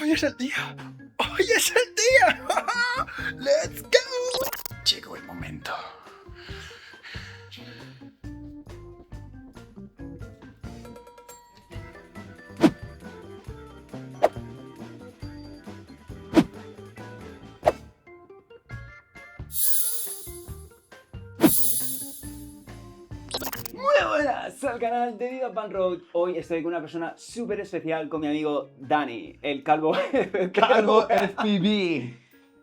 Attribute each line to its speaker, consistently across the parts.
Speaker 1: Hoy es el día. Hoy es el día. Let's go. Llegó el momento.
Speaker 2: Muy buenas al canal de Viva Pan Road. Hoy estoy con una persona súper especial, con mi amigo Dani, el calvo.
Speaker 1: Calvo FPV.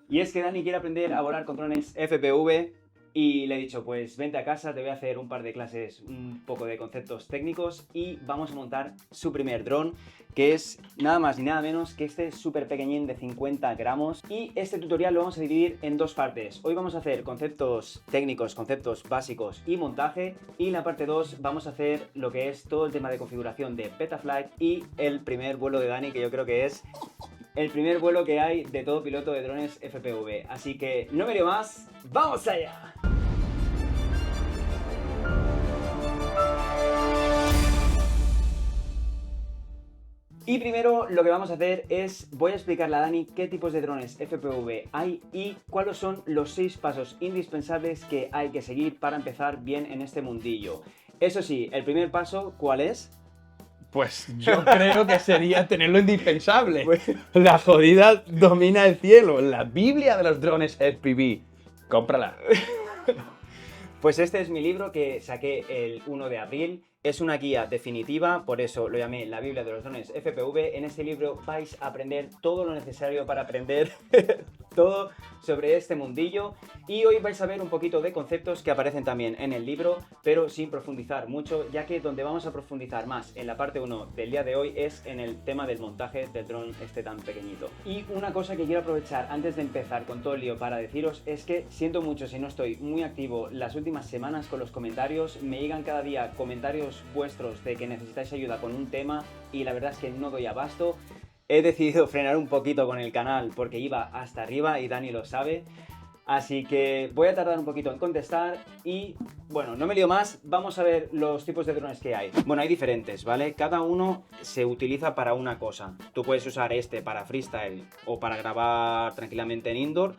Speaker 2: Y es que Dani quiere aprender a volar con drones FPV y le he dicho, pues vente a casa, te voy a hacer un par de clases, un poco de conceptos técnicos y vamos a montar su primer dron, que es nada más ni nada menos que este súper pequeñín de 50 gramos. Y este tutorial lo vamos a dividir en dos partes. Hoy vamos a hacer conceptos técnicos, conceptos básicos y montaje, y en la parte 2 vamos a hacer lo que es todo el tema de configuración de Betaflight y el primer vuelo de Dani, que yo creo que es el primer vuelo que hay de todo piloto de drones FPV. Así que no me lío más, ¡vamos allá! Y primero lo que vamos a hacer es, voy a explicarle a Dani qué tipos de drones FPV hay y cuáles son los 6 pasos indispensables que hay que seguir para empezar bien en este mundillo. Eso sí, el primer paso, ¿cuál es?
Speaker 1: Pues yo creo que sería tenerlo indispensable. La jodida domina el cielo. La Biblia de los drones FPV. Cómprala.
Speaker 2: Pues este es mi libro que saqué el 1 de abril. Es una guía definitiva, por eso lo llamé la Biblia de los drones FPV. En este libro vais a aprender todo lo necesario para aprender todo sobre este mundillo. Y hoy vais a ver un poquito de conceptos que aparecen también en el libro, pero sin profundizar mucho, ya que donde vamos a profundizar más en la parte 1 del día de hoy es en el tema del montaje del dron este tan pequeñito. Y una cosa que quiero aprovechar antes de empezar con todo el lío para deciros es que siento mucho si no estoy muy activo las últimas semanas con los comentarios. Me llegan cada día comentarios vuestros de que necesitáis ayuda con un tema y la verdad es que no doy abasto. He decidido frenar un poquito con el canal porque iba hasta arriba y Dani lo sabe. Así que voy a tardar un poquito en contestar y, bueno, no me lío más, vamos a ver los tipos de drones que hay. Bueno, hay diferentes, ¿vale? Cada uno se utiliza para una cosa. Tú puedes usar este para freestyle o para grabar tranquilamente en indoor,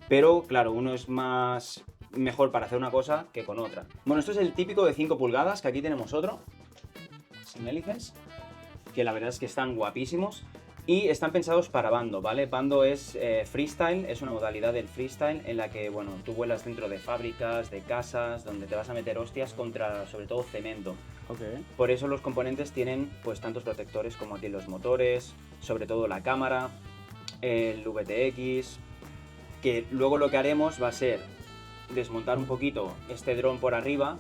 Speaker 2: pero claro, uno es mejor para hacer una cosa que con otra. Bueno, esto es el típico de 5 pulgadas, que aquí tenemos otro, sin hélices, que la verdad es que están guapísimos. Y están pensados para bando, ¿vale? Bando es freestyle, es una modalidad del freestyle en la que, bueno, tú vuelas dentro de fábricas, de casas, donde te vas a meter hostias contra, sobre todo, cemento.
Speaker 1: Okay.
Speaker 2: Por eso los componentes tienen, pues, tantos protectores como aquí los motores, sobre todo la cámara, el VTX, que luego lo que haremos va a ser desmontar un poquito este dron por arriba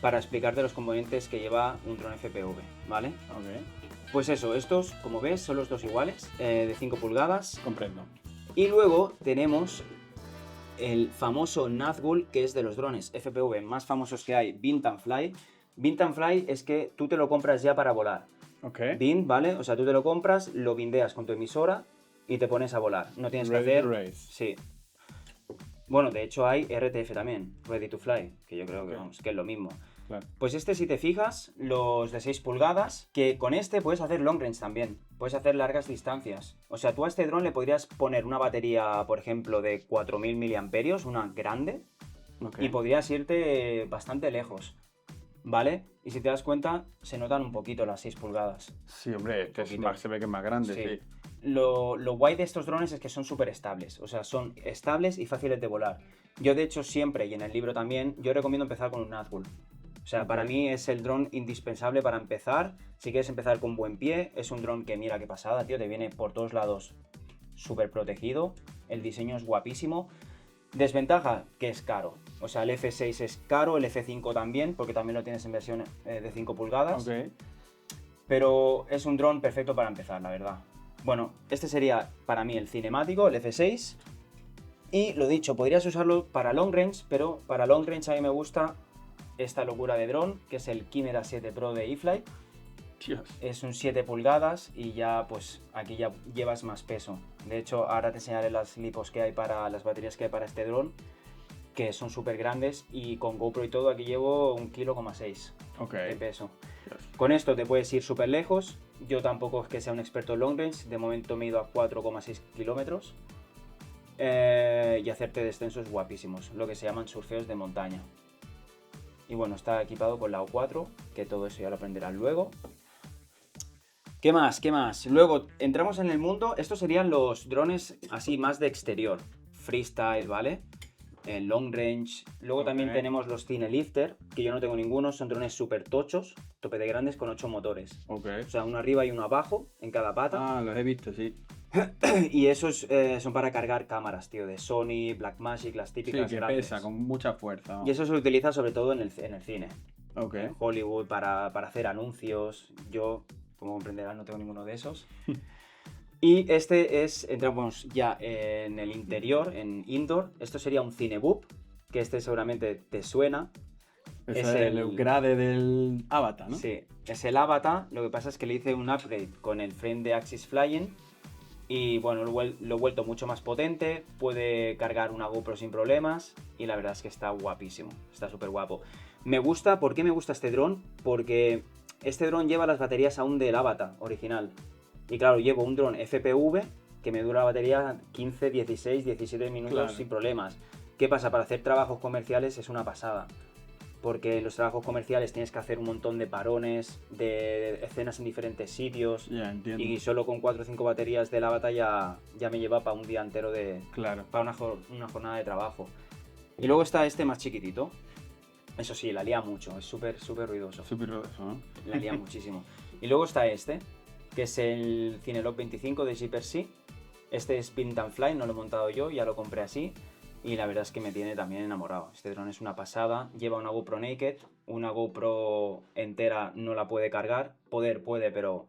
Speaker 2: para explicarte los componentes que lleva un dron FPV, ¿vale?
Speaker 1: Ok.
Speaker 2: Pues eso, estos, como ves, son los dos iguales, de 5 pulgadas.
Speaker 1: Comprendo.
Speaker 2: Y luego tenemos el famoso Nazgul, que es de los drones FPV más famosos que hay, Vint and Fly. Vint and Fly es que tú te lo compras ya para volar.
Speaker 1: Ok.
Speaker 2: Vint, ¿vale? O sea, tú te lo compras, lo bindeas con tu emisora y te pones a volar. No tienes que
Speaker 1: Ready
Speaker 2: hacer...
Speaker 1: to race.
Speaker 2: Sí. Bueno, de hecho hay RTF también, Ready to Fly, que yo creo que,
Speaker 1: Ok.
Speaker 2: vamos, que es lo mismo.
Speaker 1: Claro.
Speaker 2: Pues este, si te fijas, los de 6 pulgadas, que con este puedes hacer long range también, puedes hacer largas distancias. O sea, tú a este dron le podrías poner una batería, por ejemplo, de 4000 mAh, una grande,
Speaker 1: Okay.
Speaker 2: y podrías irte bastante lejos, ¿vale? Y si te das cuenta, se notan un poquito las 6 pulgadas.
Speaker 1: Sí, hombre, que es
Speaker 2: Poquito.
Speaker 1: más, se ve que es más grande, sí.
Speaker 2: Lo guay de estos drones es que son súper estables, o sea, son estables y fáciles de volar. Yo, de hecho, siempre, y en el libro también, yo recomiendo empezar con un Nazgul. O sea, para mí es el dron indispensable para empezar. Si quieres empezar con buen pie, es un dron que, mira qué pasada, tío, te viene por todos lados súper protegido. El diseño es guapísimo. Desventaja, que es caro. O sea, el F6 es caro, el F5 también, porque también lo tienes en versión de 5 pulgadas.
Speaker 1: Ok.
Speaker 2: Pero es un dron perfecto para empezar, la verdad. Bueno, este sería para mí el cinemático, el F6. Y lo dicho, podrías usarlo para long range, pero para long range a mí me gusta esta locura de dron, que es el Chimera 7 Pro de eFlight.
Speaker 1: Dios.
Speaker 2: Es un 7 pulgadas y ya, pues, aquí ya llevas más peso. De hecho, ahora te enseñaré las lipos que hay para las baterías que hay para este dron, que son súper grandes, y con GoPro y todo aquí llevo 1,6 kg
Speaker 1: Ok.
Speaker 2: de peso.
Speaker 1: Dios.
Speaker 2: Con esto te puedes ir súper lejos Yo tampoco es que sea un experto en long range, de momento me he ido a 4,6 kilómetros. Y hacerte descensos guapísimos, lo que se llaman surfeos de montaña. Y bueno, está equipado con la O4, que todo eso ya lo aprenderás luego. ¿Qué más? ¿Qué más? Luego entramos en el mundo, estos serían los drones así más de exterior, freestyle, ¿vale? En long range. Luego también tenemos los Cinelifter, que yo no tengo ninguno, son drones súper tochos, tope de grandes con 8 motores. O sea, uno arriba y uno abajo en cada pata.
Speaker 1: Ah, los he visto, sí.
Speaker 2: Y esos son para cargar cámaras, tío, de Sony, Blackmagic, las típicas
Speaker 1: Sí, que
Speaker 2: grandes.
Speaker 1: pesa, con mucha fuerza. ¿No?
Speaker 2: Y eso se utiliza sobre todo en el cine.
Speaker 1: Ok.
Speaker 2: En Hollywood para hacer anuncios. Yo, como comprenderás, no tengo ninguno de esos. Y entramos ya en el interior, en indoor. Esto sería un Cineboop, que seguramente te suena.
Speaker 1: Es el upgrade del Avatar, ¿no?
Speaker 2: Sí, es el Avatar. Lo que pasa es que le hice un upgrade con el frame de Axis Flying. Y bueno, lo he vuelto mucho más potente, puede cargar una GoPro sin problemas y la verdad es que está guapísimo, está súper guapo. ¿Por qué me gusta este dron? Porque este dron lleva las baterías aún del Avatar original. Y claro, llevo un dron FPV que me dura la batería 15, 16, 17 minutos
Speaker 1: Claro.
Speaker 2: sin problemas. ¿Qué pasa? Para hacer trabajos comerciales es una pasada. Porque en los trabajos comerciales tienes que hacer un montón de parones, de escenas en diferentes sitios.
Speaker 1: Ya, entiendo.
Speaker 2: Y solo con 4 o 5 baterías de la batalla ya me lleva para un día entero
Speaker 1: Claro.
Speaker 2: para una jornada de trabajo. Y luego está este más chiquitito. Eso sí, la lía mucho, es súper ruidoso.
Speaker 1: Súper ruidoso, ¿no?
Speaker 2: La lía muchísimo. Y luego está este, que es el Cinelog 25 de Jeeper-Sea. Este es Pin and Fly, no lo he montado yo, ya lo compré así. Y la verdad es que me tiene también enamorado. Este dron es una pasada. Lleva una GoPro Naked. Una GoPro entera no la puede cargar. Puede, pero...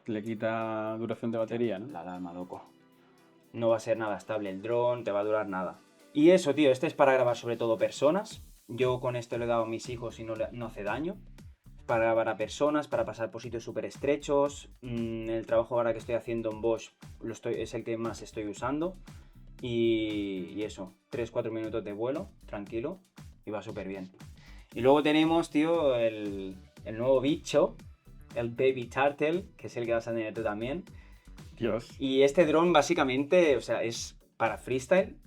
Speaker 1: Le quita duración de batería, ¿no?
Speaker 2: La alarma, loco. No va a ser nada estable el dron, te va a durar nada. Y eso, tío, este es para grabar sobre todo personas. Yo con esto le he dado a mis hijos y no hace daño. Para grabar a personas, para pasar por sitios súper estrechos. El trabajo ahora que estoy haciendo en Bosch es el que más estoy usando. Y eso, 3-4 minutos de vuelo, tranquilo, y va súper bien. Y luego tenemos, tío, el nuevo bicho, el Baby Turtle, que es el que vas a tener tú también.
Speaker 1: Dios.
Speaker 2: Y este dron básicamente, o sea, es para freestyle,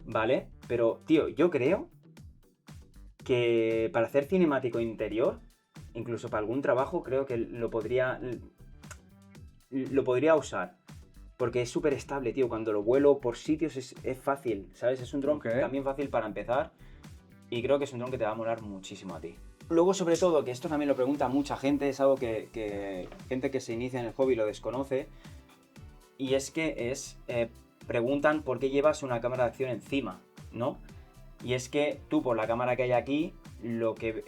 Speaker 2: ¿vale? Pero, tío, yo creo que para hacer cinemático interior, incluso para algún trabajo, creo que lo podría usar. Porque es súper estable, tío. Cuando lo vuelo por sitios es fácil, ¿sabes? Es un dron también fácil para empezar. Y creo que es un dron que te va a molar muchísimo a ti. Luego, sobre todo, que esto también lo pregunta mucha gente, es algo que gente que se inicia en el hobby lo desconoce. Y es que preguntan por qué llevas una cámara de acción encima, ¿no? Y es que tú, por la cámara que hay aquí, lo que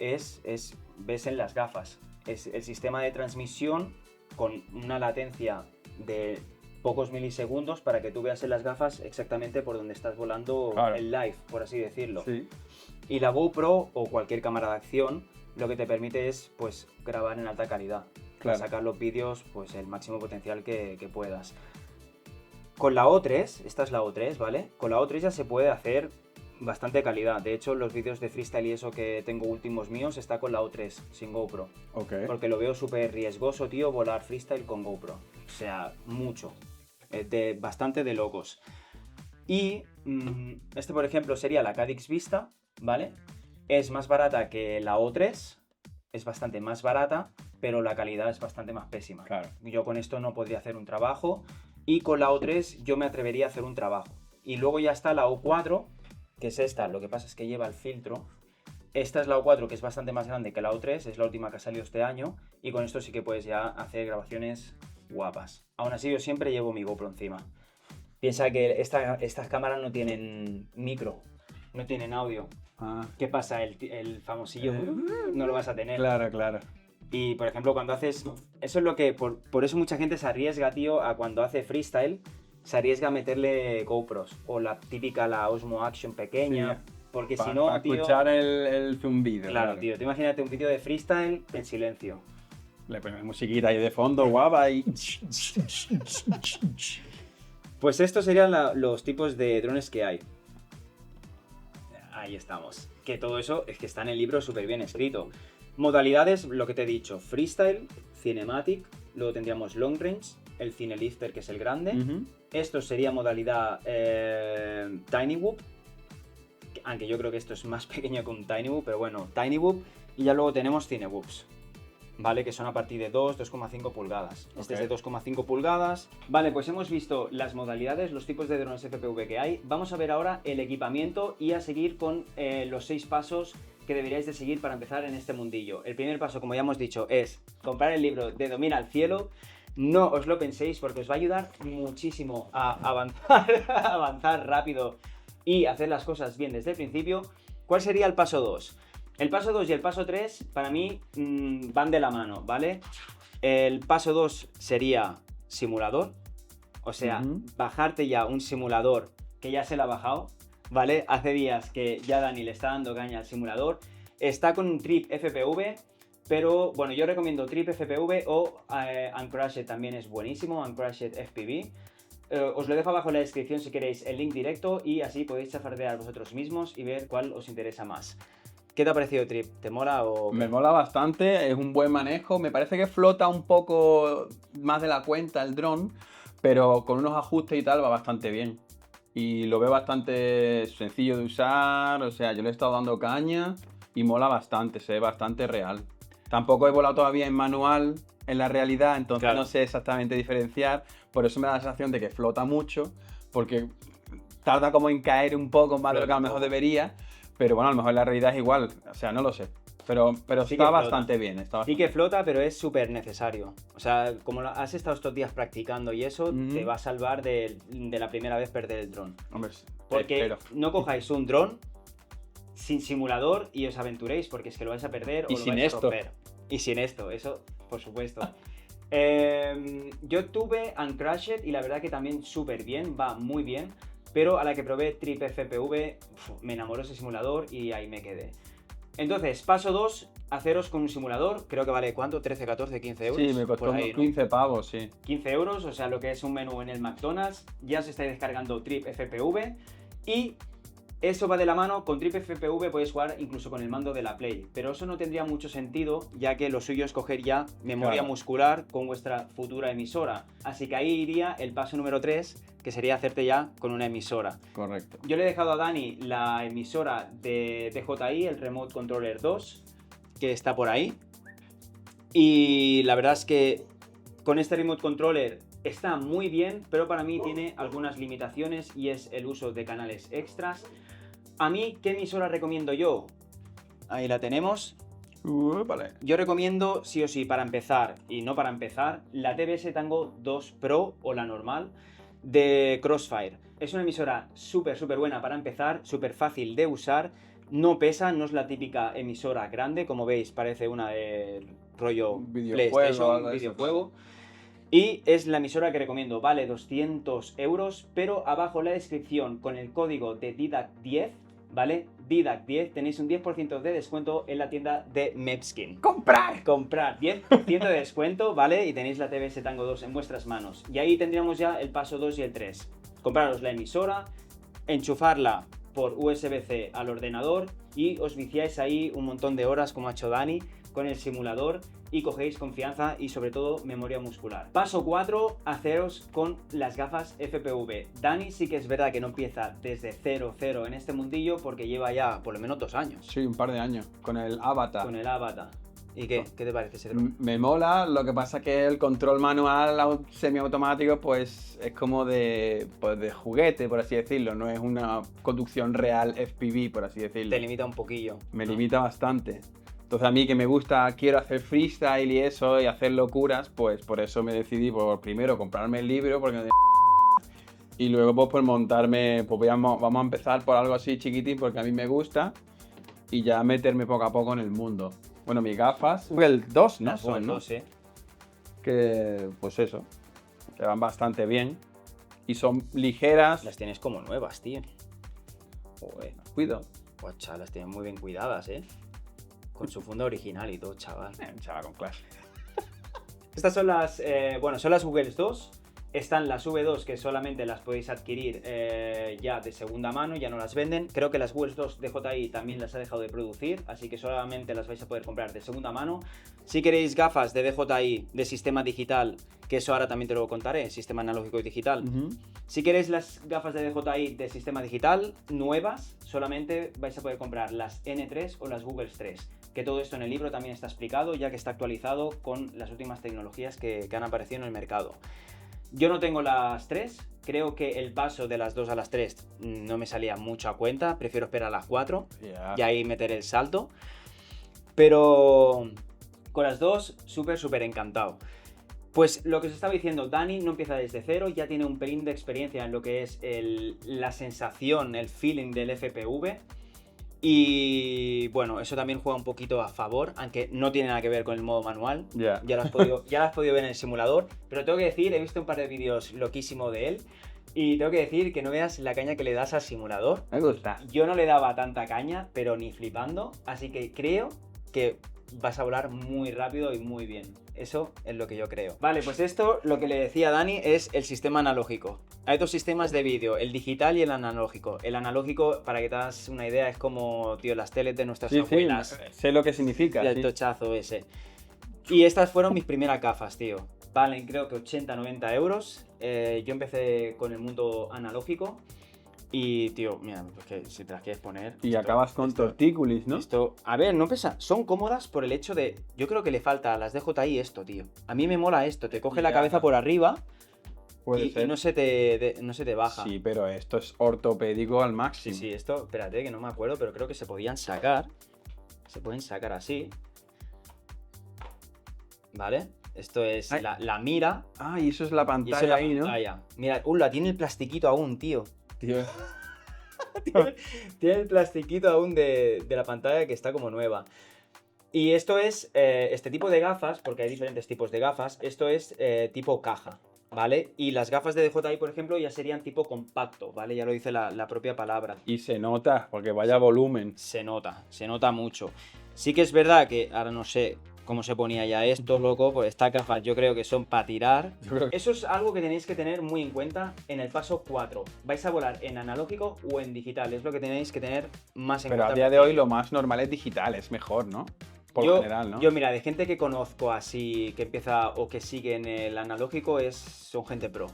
Speaker 2: ves en las gafas. Es el sistema de transmisión con una latencia de pocos milisegundos para que tú veas en las gafas exactamente por donde estás volando el live, por así decirlo.
Speaker 1: Sí.
Speaker 2: Y la GoPro o cualquier cámara de acción lo que te permite es pues grabar en alta calidad, para sacar los vídeos pues el máximo potencial que puedas. Con la O3, esta es la O3, ¿vale? Con la O3 ya se puede hacer bastante calidad. De hecho, los vídeos de freestyle y eso que tengo últimos míos está con la O3, sin GoPro. Porque lo veo súper riesgoso, tío, volar freestyle con GoPro. O sea, mucho. Bastante de locos. Y este, por ejemplo, sería la Cadix Vista, ¿vale? Es más barata que la O3, es bastante más barata, pero la calidad es bastante más pésima.
Speaker 1: Claro.
Speaker 2: Yo con esto no podría hacer un trabajo y con la O3 yo me atrevería a hacer un trabajo. Y luego ya está la O4, que es esta, lo que pasa es que lleva el filtro. Esta es la O4, que es bastante más grande que la O3, es la última que ha salido este año, y con esto sí que puedes ya hacer grabaciones guapas. Aún así yo siempre llevo mi GoPro encima. Piensa que estas cámaras no tienen micro, no tienen audio. ¿Qué pasa? El famosillo no lo vas a tener.
Speaker 1: Claro.
Speaker 2: Y por ejemplo, cuando haces... Eso es lo que... Por eso mucha gente se arriesga, tío, a cuando hace freestyle, se arriesga a meterle GoPros. O la típica, la Osmo Action pequeña. Sí, porque si no, tío...
Speaker 1: escuchar el zumbido.
Speaker 2: Claro, tío. Tú imagínate un vídeo de freestyle en silencio.
Speaker 1: Le pones musiquita ahí de fondo, guapa, y...
Speaker 2: Pues estos serían los tipos de drones que hay. Ahí estamos. Que todo eso es que está en el libro súper bien escrito. Modalidades, lo que te he dicho, freestyle, cinematic, luego tendríamos long range, el Cinelifter, que es el grande.
Speaker 1: Ujú.
Speaker 2: Esto sería modalidad Tiny Whoop, aunque yo creo que esto es más pequeño que un Tiny Whoop, pero bueno, Tiny Whoop. Y ya luego tenemos Cine Whoops, ¿vale? Que son a partir de 2,5 pulgadas. Este es de 2,5 pulgadas. Vale, pues hemos visto las modalidades, los tipos de drones FPV que hay. Vamos a ver ahora el equipamiento y a seguir con los 6 pasos que deberíais de seguir para empezar en este mundillo. El primer paso, como ya hemos dicho, es comprar el libro de Domina el Cielo. No os lo penséis porque os va a ayudar muchísimo a avanzar, a avanzar rápido y hacer las cosas bien desde el principio. ¿Cuál sería el paso 2? El paso 2 y el paso 3 para mí van de la mano, ¿vale? El paso 2 sería simulador, o sea, bajarte ya un simulador que ya se lo ha bajado, ¿vale? Hace días que ya Dani le está dando caña al simulador. Está con un Trip FPV, pero bueno, yo recomiendo Trip FPV o Uncrushed también es buenísimo, Uncrushed FPV. Os lo dejo abajo en la descripción si queréis el link directo y así podéis chafardear vosotros mismos y ver cuál os interesa más. ¿Qué te ha parecido Trip? ¿Te mola o...?
Speaker 1: Me mola bastante, es un buen manejo. Me parece que flota un poco más de la cuenta el dron, pero con unos ajustes y tal va bastante bien. Y lo veo bastante sencillo de usar, o sea, yo le he estado dando caña y mola bastante, se ve bastante real. Tampoco he volado todavía en manual en la realidad, entonces
Speaker 2: Claro.
Speaker 1: no sé exactamente diferenciar, por eso me da la sensación de que flota mucho, porque tarda como en caer un poco más de lo que a lo mejor debería, pero bueno, a lo mejor en la realidad es igual, o sea, no lo sé. Pero
Speaker 2: Sí que
Speaker 1: está
Speaker 2: flota.
Speaker 1: bastante bien. Está
Speaker 2: Sí que flota, pero es súper necesario. O sea, como has estado estos días practicando y eso, te va a salvar de la primera vez perder el dron.
Speaker 1: Hombre,
Speaker 2: Porque
Speaker 1: espero.
Speaker 2: no cojáis un dron sin simulador y os aventuréis, porque es que lo vais a perder o
Speaker 1: Y
Speaker 2: lo
Speaker 1: sin
Speaker 2: vais a
Speaker 1: esto.
Speaker 2: romper. Y sin esto, eso, por supuesto. Yo tuve Uncrushed y la verdad que también súper bien, va muy bien. Pero a la que probé Trip FPV, me enamoró ese simulador y ahí me quedé. Entonces, paso 2, haceros con un simulador. Creo que vale, ¿cuánto? 13, 14, 15 euros.
Speaker 1: Sí, me costó
Speaker 2: Por
Speaker 1: unos
Speaker 2: ahí, ¿no?
Speaker 1: 15 pavos, sí.
Speaker 2: 15 euros, o sea, lo que es un menú en el McDonald's. Ya os estáis descargando Trip FPV. Y eso va de la mano, con Trip FPV podéis jugar incluso con el mando de la Play. Pero eso no tendría mucho sentido, ya que lo suyo es coger ya memoria
Speaker 1: Claro.
Speaker 2: muscular con vuestra futura emisora. Así que ahí iría el paso número 3, que sería hacerte ya con una emisora.
Speaker 1: Correcto.
Speaker 2: Yo le he dejado a Dani la emisora de DJI, el Remote Controller 2, que está por ahí. Y la verdad es que con este Remote Controller está muy bien, pero para mí tiene algunas limitaciones y es el uso de canales extras. A mí, ¿qué emisora recomiendo yo? Ahí la tenemos.
Speaker 1: Vale.
Speaker 2: Yo recomiendo, sí o sí, para empezar, y no para empezar, la TBS Tango 2 Pro o la normal de Crossfire. Es una emisora súper buena para empezar, súper fácil de usar, no pesa, no es la típica emisora grande, como veis parece una de rollo
Speaker 1: Videojuego,
Speaker 2: PlayStation,
Speaker 1: algo de eso.
Speaker 2: videojuego. Y es la emisora que recomiendo, vale 200 euros, pero abajo en la descripción con el código de DIDAC10, ¿vale? DIDAC10 tenéis un 10% de descuento en la tienda de Mepskin.
Speaker 1: ¡Comprar!
Speaker 2: Comprar 10% de descuento, ¿vale? Y tenéis la TBS Tango 2 en vuestras manos. Y ahí tendríamos ya el paso 2 y el 3. Compraros la emisora, enchufarla por USB-C al ordenador y os viciáis ahí un montón de horas, como ha hecho Dani, con el simulador y cogéis confianza y sobre todo memoria muscular. Paso 4, haceros con las gafas FPV. Dani sí que es verdad que no empieza desde 0 en este mundillo porque lleva ya por lo menos 2 años
Speaker 1: Sí, un par de años. Con el Avatar.
Speaker 2: con el Avatar. ¿Y qué? ¿Qué te parece ese dron?
Speaker 1: Me mola, lo que pasa que el control manual semiautomático pues es como de juguete, por así decirlo, no es una conducción real FPV, por así decirlo.
Speaker 2: Te limita un poquillo.
Speaker 1: Me
Speaker 2: ¿no?
Speaker 1: limita bastante. Entonces a mí que me gusta, quiero hacer freestyle y eso, y hacer locuras, pues por eso me decidí por primero comprarme el libro, porque y luego pues por montarme, pues vamos a empezar por algo así chiquitín, porque a mí me gusta, y ya meterme poco a poco en el mundo. Bueno, mis gafas, el 2, ¿no?
Speaker 2: Las
Speaker 1: Son, ¿no?
Speaker 2: dos, ¿eh?
Speaker 1: Que pues eso, que van bastante bien y son ligeras.
Speaker 2: Las tienes como nuevas, tío. Joder.
Speaker 1: Cuido.
Speaker 2: Guacha, las tienes muy bien cuidadas, ¿eh? Con su funda original y todo, chaval.
Speaker 1: Un chaval con clase.
Speaker 2: Estas son las, bueno, son las Google 2. Están las V2 que solamente las podéis adquirir ya de segunda mano, ya no las venden. Creo que las Google 2 DJI también las ha dejado de producir, así que solamente las vais a poder comprar de segunda mano. Si queréis gafas de DJI de sistema digital, que eso ahora también te lo contaré, sistema analógico y digital. Si queréis las gafas de DJI de sistema digital nuevas, solamente vais a poder comprar las N3 o las Google 3. Que todo esto en el libro también está explicado, ya que está actualizado con las últimas tecnologías que han aparecido en el mercado. Yo no tengo las 3, creo que el paso de las 2 a las 3 no me salía mucho a cuenta, prefiero esperar a las 4 y ahí meter el salto. Pero con las 2, súper encantado. Pues lo que os estaba diciendo, Dani no empieza desde cero, ya tiene un pelín de experiencia en lo que es la sensación, el feeling del FPV. Y bueno, eso también juega un poquito a favor, aunque no tiene nada que ver con el modo manual. Ya lo has podido ver en el simulador. Pero tengo que decir, he visto un par de vídeos loquísimo de él. Y tengo que decir que no veas la caña que le das al simulador.
Speaker 1: Me gusta.
Speaker 2: Yo no le daba tanta caña, pero ni flipando. Así que creo que vas a volar muy rápido y muy bien. Eso es lo que yo creo. Vale, pues esto, lo que le decía a Dani, es el sistema analógico. Hay dos sistemas de vídeo, el digital y el analógico. El analógico, para que te hagas una idea, es como, tío, las teles de nuestras abuelas.
Speaker 1: Sí, sé lo que significa.
Speaker 2: El tochazo ese. Y estas fueron mis primeras gafas, tío. Valen creo que 80-90 euros. Yo empecé con el mundo analógico. Y, tío, mira, pues que si te las quieres poner...
Speaker 1: Y acabas con tortícolis, ¿no?
Speaker 2: Esto, a ver, no pesa. Son cómodas por el hecho de... Yo creo que le falta a las DJI esto, tío. A mí me mola esto. Te coge la cabeza por arriba y no se te baja.
Speaker 1: Sí, pero esto es ortopédico al máximo.
Speaker 2: Sí, esto... Espérate, que no me acuerdo, pero creo que se podían sacar. Se pueden sacar así. ¿Vale? Esto es la mira.
Speaker 1: Ah, y eso es la pantalla ahí, ¿no?
Speaker 2: Mira, la tiene el plastiquito aún, tío.
Speaker 1: Tío.
Speaker 2: Tiene el plastiquito aún de la pantalla que está como nueva. Y esto es este tipo de gafas, porque hay diferentes tipos de gafas. Esto es tipo caja, ¿vale? Y las gafas de DJI, por ejemplo, ya serían tipo compacto, ¿vale? Ya lo dice la propia palabra.
Speaker 1: Y se nota, porque vaya volumen.
Speaker 2: Se nota mucho. Sí que es verdad que ahora no sé cómo se ponía ya esto, loco, pues estas gafas yo creo que son para tirar. Eso es algo que tenéis que tener muy en cuenta en el paso 4. ¿Vais a volar en analógico o en digital? Es lo que tenéis que tener más en cuenta.
Speaker 1: Pero a día de hoy lo más normal es digital, es mejor, ¿no? Por general, ¿no?
Speaker 2: Yo, mira, de gente que conozco así, que empieza o que sigue en el analógico, son gente pro.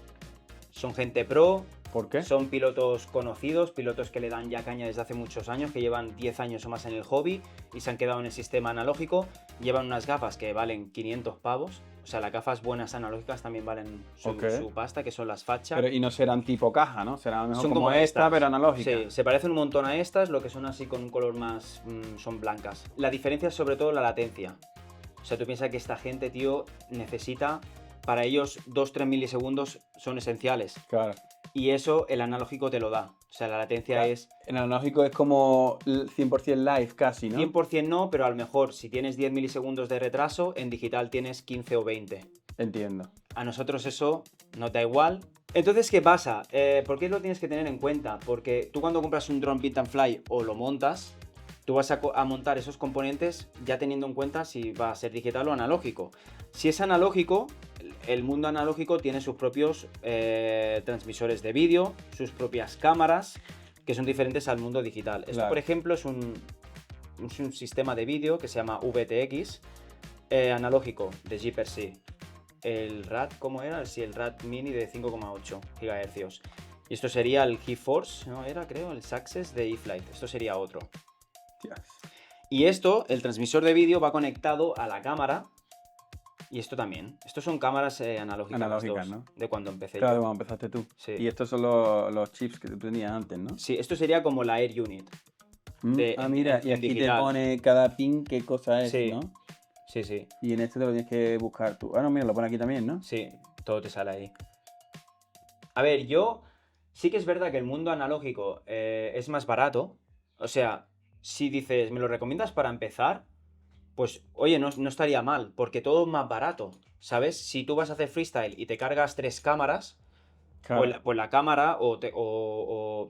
Speaker 2: Son gente pro.
Speaker 1: ¿Por qué?
Speaker 2: Son pilotos conocidos, pilotos que le dan ya caña desde hace muchos años, que llevan 10 años o más en el hobby y se han quedado en el sistema analógico. Llevan unas gafas que valen 500 pavos. O sea, las gafas buenas analógicas también valen su pasta, que son las Facha.
Speaker 1: Pero, y no serán tipo caja, ¿no? Serán mejor son como esta, pero analógica.
Speaker 2: Sí, se parecen un montón a estas, lo que son así con un color más... son blancas. La diferencia es sobre todo la latencia. O sea, tú piensas que esta gente, tío, necesita... Para ellos 2-3 milisegundos son esenciales.
Speaker 1: Claro.
Speaker 2: Y eso el analógico te lo da. O sea, la latencia es...
Speaker 1: El analógico es como 100% live casi, ¿no?
Speaker 2: 100% no, pero a lo mejor si tienes 10 milisegundos de retraso, en digital tienes 15 o 20.
Speaker 1: Entiendo.
Speaker 2: A nosotros eso nos da igual. Entonces, ¿qué pasa? ¿Por qué lo tienes que tener en cuenta? Porque tú cuando compras un dron Beat and Fly o lo montas, tú vas a montar esos componentes ya teniendo en cuenta si va a ser digital o analógico. Si es analógico, el mundo analógico tiene sus propios transmisores de vídeo, sus propias cámaras, que son diferentes al mundo digital. Esto, por ejemplo, es un sistema de vídeo que se llama VTX analógico de G-Per-C. El RAD, ¿cómo era? Sí, el RAD Mini de 5,8 GHz. Y esto sería el GeForce, ¿no? Era, creo, el Success de eFlight. Esto sería otro.
Speaker 1: Dios.
Speaker 2: Y esto, el transmisor de vídeo, va conectado a la cámara. Y esto también. Estos son cámaras analógicas,
Speaker 1: ¿no?
Speaker 2: De cuando empecé.
Speaker 1: Claro, cuando empezaste tú.
Speaker 2: Sí.
Speaker 1: Y estos son los chips que tú tenías antes, ¿no?
Speaker 2: Sí, esto sería como la Air Unit.
Speaker 1: Mira, y aquí digital. Te pone cada pin qué cosa es,
Speaker 2: sí.
Speaker 1: ¿no?
Speaker 2: Sí, sí.
Speaker 1: Y en este te lo tienes que buscar tú. Ah, no, mira, lo pone aquí también, ¿no?
Speaker 2: Sí, todo te sale ahí. A ver, yo... Sí que es verdad que el mundo analógico es más barato. O sea, si dices, ¿me lo recomiendas para empezar? Pues, oye, no estaría mal, porque todo es más barato, ¿sabes? Si tú vas a hacer freestyle y te cargas 3 cámaras, claro. pues la cámara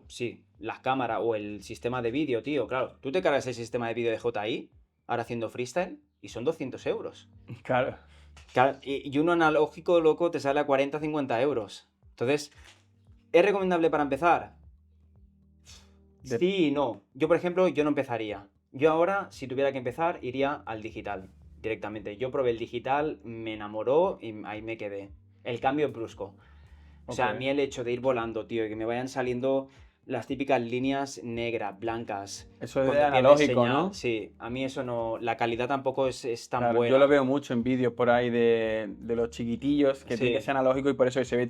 Speaker 2: sí, la cámara o el sistema de vídeo, tío, claro. Tú te cargas el sistema de vídeo de DJI, ahora haciendo freestyle, y son 200 euros.
Speaker 1: Claro.
Speaker 2: Claro, y uno analógico, loco, te sale a 40 50 euros. Entonces, ¿es recomendable para empezar? Sí y no. Yo, por ejemplo, yo no empezaría. Yo ahora, si tuviera que empezar, iría al digital directamente. Yo probé el digital, me enamoró y ahí me quedé. El cambio es brusco. O sea, a
Speaker 1: Ok.
Speaker 2: mí el hecho de ir volando, tío, y que me vayan saliendo las típicas líneas negras, blancas,
Speaker 1: Eso es de
Speaker 2: cuando pierdes
Speaker 1: analógico,
Speaker 2: señal.
Speaker 1: ¿no?
Speaker 2: Sí, a mí eso no. La calidad tampoco es tan
Speaker 1: Claro, yo
Speaker 2: buena.
Speaker 1: lo veo mucho en vídeos por ahí de los chiquitillos, que tiene que
Speaker 2: Sí.
Speaker 1: ser analógico y por eso se ve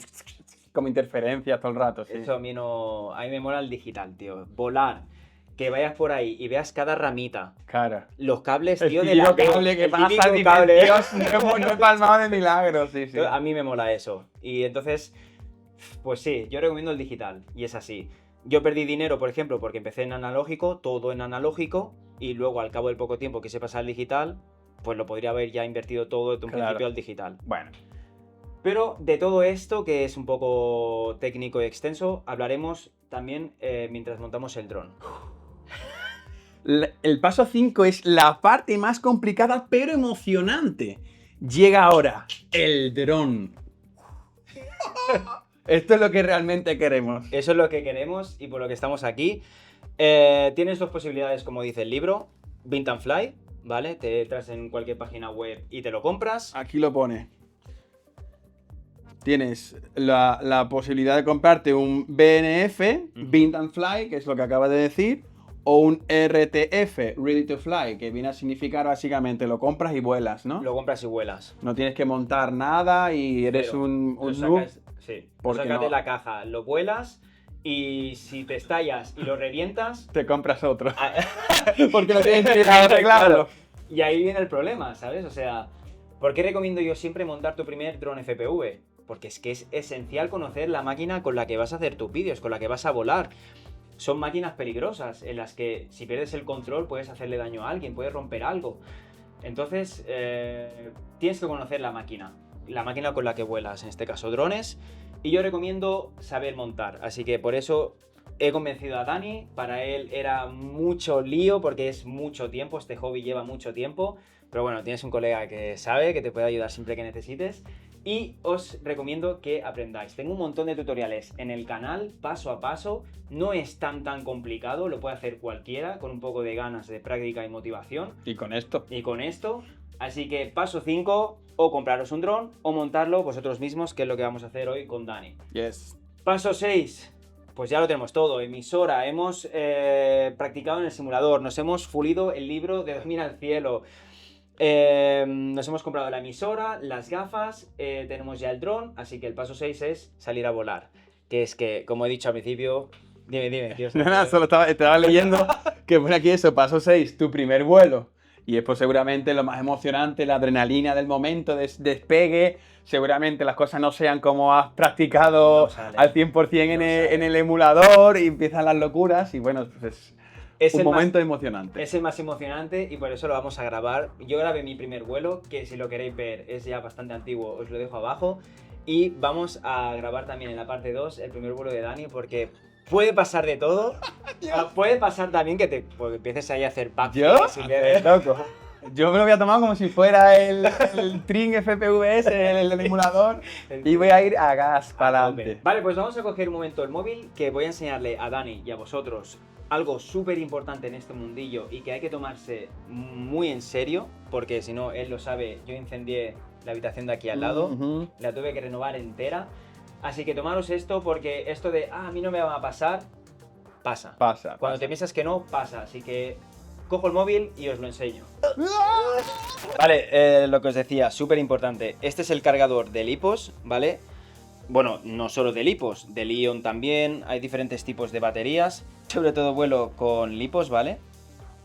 Speaker 1: como interferencias todo el rato, sí.
Speaker 2: Eso a mí no. A mí me mola el digital, tío. Volar. Que vayas por ahí y veas cada ramita.
Speaker 1: Cara.
Speaker 2: Los cables,
Speaker 1: El
Speaker 2: tío, de
Speaker 1: típico
Speaker 2: la luz.
Speaker 1: cable que
Speaker 2: El
Speaker 1: pasa,
Speaker 2: típico
Speaker 1: dices,
Speaker 2: cable.
Speaker 1: Dios, no he palmado de milagro, sí, sí.
Speaker 2: A mí me mola eso. Y entonces, pues sí, yo recomiendo el digital. Y es así. Yo perdí dinero, por ejemplo, porque empecé en analógico, todo en analógico, y luego al cabo del poco tiempo que se pasa al digital, pues lo podría haber ya invertido todo desde un
Speaker 1: Claro.
Speaker 2: principio al digital.
Speaker 1: Bueno,
Speaker 2: Pero de todo esto, que es un poco técnico y extenso, hablaremos también mientras montamos el dron.
Speaker 1: el paso 5 es la parte más complicada pero emocionante. Llega ahora el dron. Esto es lo que realmente queremos.
Speaker 2: Eso es lo que queremos y por lo que estamos aquí. Tienes dos posibilidades, como dice el libro. Vint and Fly, ¿vale? Te entras en cualquier página web y te lo compras.
Speaker 1: Aquí lo pone. Tienes la posibilidad de comprarte un BNF, Vint and Fly, que es lo que acabas de decir, o un RTF, Ready to Fly, que viene a significar básicamente lo compras y vuelas, ¿no?
Speaker 2: Lo compras y vuelas.
Speaker 1: No tienes que montar nada y eres
Speaker 2: Pero
Speaker 1: un
Speaker 2: lo
Speaker 1: noob.
Speaker 2: sacas, sí, lo
Speaker 1: porque
Speaker 2: sacas
Speaker 1: no.
Speaker 2: de la caja, lo vuelas y si te estallas y lo revientas...
Speaker 1: Te compras otro.
Speaker 2: ah,
Speaker 1: Porque no tienes que ir a arreglarlo.
Speaker 2: Y ahí viene el problema, ¿sabes? O sea, ¿por qué recomiendo yo siempre montar tu primer dron FPV? Porque es que es esencial conocer la máquina con la que vas a hacer tus vídeos, con la que vas a volar. Son máquinas peligrosas en las que si pierdes el control puedes hacerle daño a alguien, puedes romper algo. Entonces, tienes que conocer la máquina con la que vuelas, en este caso drones. Y yo recomiendo saber montar, así que por eso he convencido a Dani. Para él era mucho lío porque es mucho tiempo, este hobby lleva mucho tiempo. Pero bueno, tienes un colega que sabe, que te puede ayudar siempre que necesites. Y os recomiendo que aprendáis. Tengo un montón de tutoriales en el canal, paso a paso. No es tan complicado, lo puede hacer cualquiera con un poco de ganas de práctica y motivación.
Speaker 1: Y con esto.
Speaker 2: Y con esto, así que paso 5, o compraros un dron o montarlo vosotros mismos, que es lo que vamos a hacer hoy con Dani.
Speaker 1: Yes.
Speaker 2: Paso 6, pues ya lo tenemos todo, emisora, hemos practicado en el simulador, nos hemos fulido el libro de Dormir al Cielo, nos hemos comprado la emisora, las gafas, tenemos ya el dron, así que el paso 6 es salir a volar, que es que, como he dicho al principio, dime, Dios.
Speaker 1: No, nada, solo estaba leyendo que pone aquí eso, paso 6, tu primer vuelo. Y después seguramente lo más emocionante, la adrenalina del momento, despegue. Seguramente las cosas no sean como has practicado
Speaker 2: No sale.
Speaker 1: al 100% en el emulador y empiezan las locuras. Y bueno, pues es un
Speaker 2: el más-
Speaker 1: momento emocionante.
Speaker 2: Es el más emocionante y por eso lo vamos a grabar. Yo grabé mi primer vuelo, que si lo queréis ver es ya bastante antiguo, os lo dejo abajo. Y vamos a grabar también en la parte 2 el primer vuelo de Dani, porque puede pasar de todo. Puede pasar también que te pues, empieces ahí a hacer
Speaker 1: ¿Yo?
Speaker 2: backflips sin ver.
Speaker 1: Loco. Yo me lo voy a tomar como si fuera el Tring FPVS, el emulador, y voy a ir a gas para adelante.
Speaker 2: Vale, pues vamos a coger un momento el móvil, que voy a enseñarle a Dani y a vosotros algo súper importante en este mundillo y que hay que tomarse muy en serio, porque si no, él lo sabe, yo incendié la habitación de aquí al lado,
Speaker 1: Ujú.
Speaker 2: la tuve que renovar entera. Así que tomaros esto, porque esto de, a mí no me va a pasar, pasa.
Speaker 1: Pasa.
Speaker 2: Cuando te piensas que no, pasa. Así que cojo el móvil y os lo enseño. Vale, lo que os decía, súper importante. Este es el cargador de LiPos, ¿vale? Bueno, no solo de LiPos, de Li-ion también. Hay diferentes tipos de baterías. Sobre todo vuelo con LiPos, ¿vale?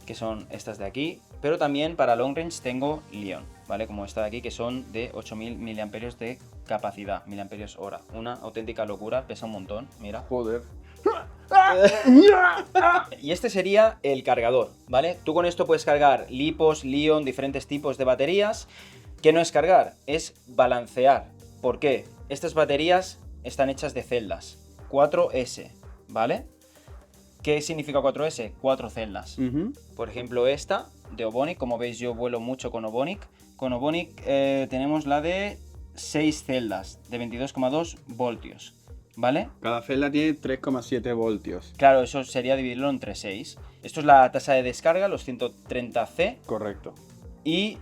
Speaker 2: Que son estas de aquí. Pero también para long range tengo Li-ion, ¿vale? Como esta de aquí, que son de 8000 mAh de capacidad, mAh. Una auténtica locura, pesa un montón, mira.
Speaker 1: Joder.
Speaker 2: Y este sería el cargador, ¿vale? Tú con esto puedes cargar LiPos, Li-ion, diferentes tipos de baterías. ¿Qué no es cargar? Es balancear. ¿Por qué? Estas baterías están hechas de celdas. 4S, ¿vale? ¿Qué significa 4S? 4 celdas.
Speaker 1: Ujú.
Speaker 2: Por ejemplo, esta de Ovonic, como veis yo vuelo mucho con Ovonic, con Ovonic tenemos la de 6 celdas de 22,2 voltios, ¿vale?
Speaker 1: Cada celda tiene 3,7 voltios.
Speaker 2: Claro, eso sería dividirlo entre 6. Esto es la tasa de descarga, los 130C,
Speaker 1: Correcto.
Speaker 2: y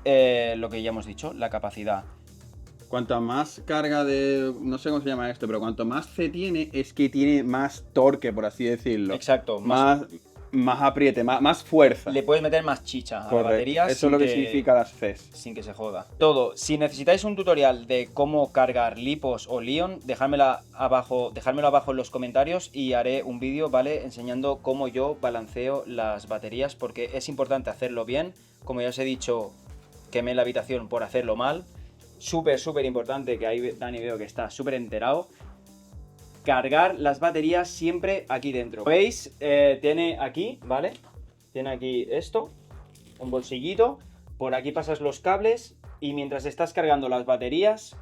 Speaker 2: lo que ya hemos dicho, la capacidad.
Speaker 1: Cuanta más carga de... no sé cómo se llama esto, pero cuanto más C tiene, es que tiene más torque, por así decirlo.
Speaker 2: Exacto.
Speaker 1: Más apriete, más fuerza.
Speaker 2: Le puedes meter más chicha a la
Speaker 1: Correcto.
Speaker 2: batería.
Speaker 1: Eso es lo que significa las Cs.
Speaker 2: Sin que se joda. Todo. Si necesitáis un tutorial de cómo cargar Lipos o Li-ion, dejármelo abajo en los comentarios y haré un vídeo, ¿vale? Enseñando cómo yo balanceo las baterías, porque es importante hacerlo bien. Como ya os he dicho, quemé la habitación por hacerlo mal. Súper importante, que ahí Dani veo que está súper enterado. Cargar las baterías siempre aquí dentro. ¿Veis? Tiene aquí, ¿vale? Tiene aquí esto, un bolsillito. Por aquí pasas los cables y mientras estás cargando las baterías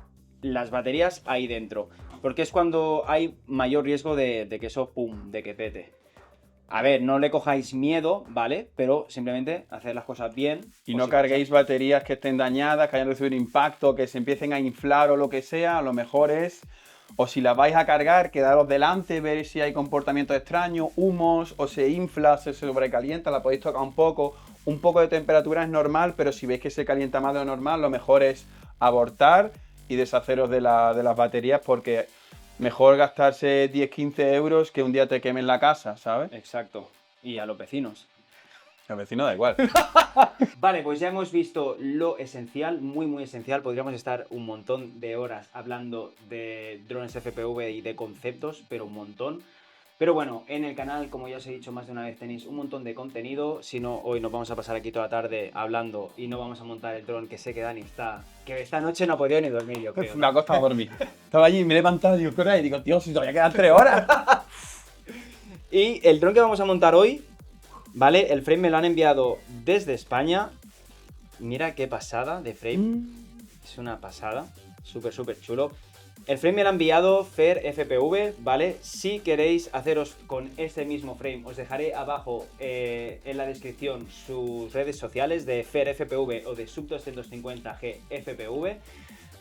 Speaker 2: ahí dentro. Porque es cuando hay mayor riesgo de que eso, pum, de que pete. A ver, no le cojáis miedo, ¿vale? Pero simplemente hacer las cosas bien.
Speaker 1: Y no carguéis baterías que estén dañadas, que hayan recibido un impacto, que se empiecen a inflar o lo que sea. A lo mejor es, o si las vais a cargar, quedaros delante, ver si hay comportamientos extraños, humos, o se infla, se sobrecalienta, la podéis tocar un poco. Un poco de temperatura es normal, pero si veis que se calienta más de lo normal, lo mejor es abortar y deshaceros de las baterías, porque mejor gastarse 10-15 euros que un día te quemen la casa, ¿sabes?
Speaker 2: Exacto. Y a los vecinos.
Speaker 1: Al vecino da igual.
Speaker 2: Vale, pues ya hemos visto lo esencial, muy esencial. Podríamos estar un montón de horas hablando de drones FPV y de conceptos, pero un montón. Pero bueno, en el canal, como ya os he dicho más de una vez, tenéis un montón de contenido. Si no, hoy nos vamos a pasar aquí toda la tarde hablando y no vamos a montar el dron, que sé que Dani está... que esta noche no ha podido ni dormir, yo creo.
Speaker 1: Me ha costado dormir. Estaba allí, me he levantado y digo, ¿qué hora es? Y digo, tío, si todavía quedan 3 horas.
Speaker 2: Y el dron que vamos a montar hoy, ¿vale? El frame me lo han enviado desde España. Mira qué pasada de frame. Es una pasada. Súper chulo. El frame me lo ha enviado Fer FPV, ¿vale? Si queréis haceros con este mismo frame, os dejaré abajo en la descripción sus redes sociales de Fer FPV o de Sub250G FPV,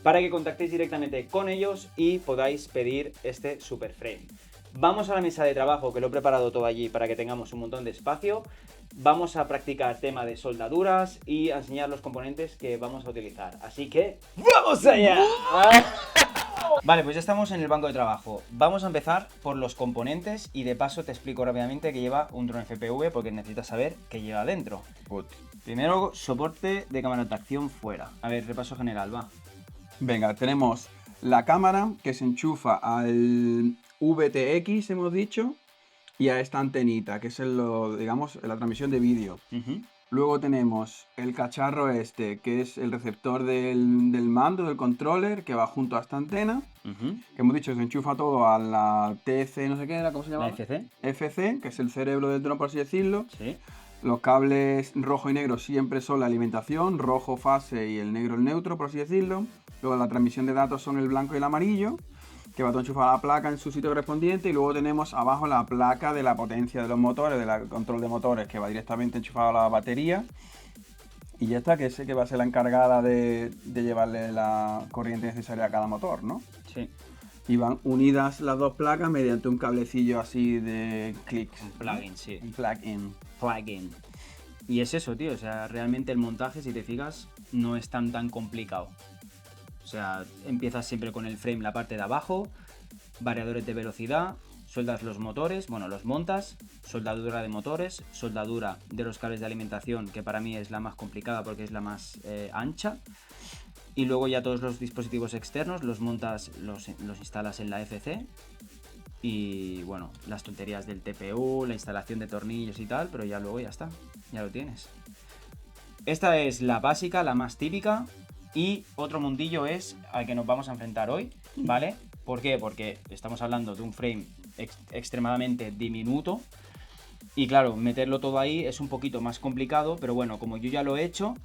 Speaker 2: para que contactéis directamente con ellos y podáis pedir este super frame. Vamos a la mesa de trabajo, que lo he preparado todo allí para que tengamos un montón de espacio. Vamos a practicar tema de soldaduras y a enseñar los componentes que vamos a utilizar. Así que ¡vamos allá! Vale, pues ya estamos en el banco de trabajo. Vamos a empezar por los componentes y de paso te explico rápidamente qué lleva un dron FPV, porque necesitas saber qué lleva dentro. Primero, soporte de cámara de tracción fuera. A ver, repaso general, va.
Speaker 1: Venga, tenemos la cámara que se enchufa al VTX, hemos dicho, y a esta antenita, que es digamos, la transmisión de vídeo. Luego tenemos el cacharro este, que es el receptor del mando, del controller, que va junto a esta antena. Que hemos dicho que se enchufa todo a la TC, no sé qué era, ¿cómo se llama?
Speaker 2: La FC.
Speaker 1: FC, que es el cerebro del dron, por así decirlo.
Speaker 2: Sí.
Speaker 1: Los cables rojo y negro siempre son la alimentación, rojo fase y el negro el neutro, por así decirlo. Luego la transmisión de datos son el blanco y el amarillo, que va todo enchufado a la placa en su sitio correspondiente. Y luego tenemos abajo la placa de la potencia de los motores, del control de motores, que va directamente enchufado a la batería. Y ya está, que sé que va a ser la encargada de llevarle la corriente necesaria a cada motor, ¿no?
Speaker 2: Sí.
Speaker 1: Y van unidas las dos placas mediante un cablecillo así de clics.
Speaker 2: Un plugin, sí.
Speaker 1: Un plug-in.
Speaker 2: Plugin. Y es eso, tío. O sea, realmente el montaje, si te fijas, no es tan complicado. O sea, empiezas siempre con el frame, la parte de abajo, variadores de velocidad, sueldas los motores, bueno, los montas, soldadura de motores, soldadura de los cables de alimentación, que para mí es la más complicada porque es la más ancha. Y luego ya todos los dispositivos externos los montas, los instalas en la FC. Y bueno, las tonterías del TPU, la instalación de tornillos y tal, pero ya luego ya está, ya lo tienes. Esta es la básica, la más típica. Y otro mundillo es al que nos vamos a enfrentar hoy, ¿vale? ¿Por qué? Porque estamos hablando de un frame extremadamente diminuto. Y claro, meterlo todo ahí es un poquito más complicado, pero bueno, como yo ya lo he hecho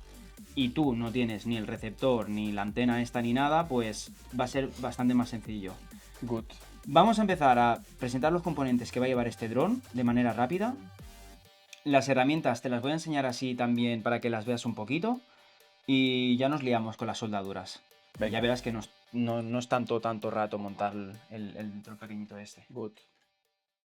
Speaker 2: y tú no tienes ni el receptor, ni la antena esta, ni nada, pues va a ser bastante más sencillo.
Speaker 1: Good.
Speaker 2: Vamos a empezar a presentar los componentes que va a llevar este dron de manera rápida. Las herramientas te las voy a enseñar así también para que las veas un poquito. y ya nos liamos con las soldaduras.
Speaker 1: Venga.
Speaker 2: Ya verás que no es tanto rato montar el dron pequeñito este.
Speaker 1: Good.